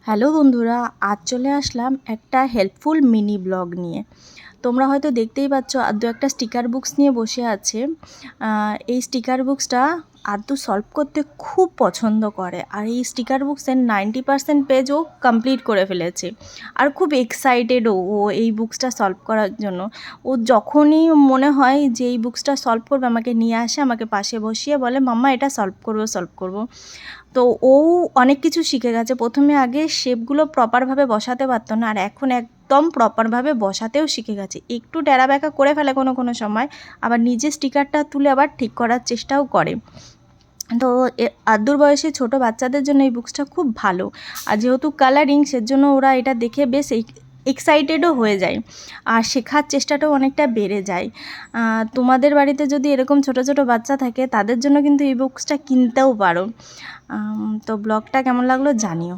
Hello বন্ধুরা, আজ চলে আসলাম একটা হেল্পফুল মিনি ব্লগ নিয়ে। তোমরা হয়তো দেখতেই পাচ্ছ আদ্দু একটা স্টিকার বুকস নিয়ে বসে আছে। এই স্টিকার বুকসটা আদ্দু সলভ করতে খুব পছন্দ করে, আর এই স্টিকার বুকসের 90% পেজও কমপ্লিট করে ফেলেছে। আর খুব এক্সাইটেডও ও এই বুকসটা সলভ করার জন্য। ও যখনই মনে হয় যে এই বুকসটা সলভ করবে আমাকে নিয়ে আসে, আমাকে পাশে বসিয়ে বলে মাম্মা এটা সলভ করবো। তো ও অনেক কিছু শিখে গেছে। প্রথমে আগে শেপগুলো প্রপারভাবে বসাতে পারতো না, আর এখন একদম প্রপারভাবে বসাতেও শিখে গেছে। একটু ট্যাড়া ব্যাকা করে ফেলে কোনো সময়, আবার নিজে স্টিকারটা তুলে আবার ঠিক করার চেষ্টাও করে। তো আদ্দুর বয়সী ছোটো বাচ্চাদের জন্য এই বুকসটা খুব ভালো। আর যেহেতু কালারিং, সেজন্য ওরা এটা দেখে বেশ এক্সাইটেডও হয়ে যায়, আর শেখার চেষ্টাটাও অনেকটা বেড়ে যায়। তোমাদের বাড়িতে যদি এরকম ছোট ছোট বাচ্চা থাকে, তাদের জন্য কিন্তু এই বুকসটা কিনতেও পারো। তো ব্লগটা কেমন লাগলো জানিও।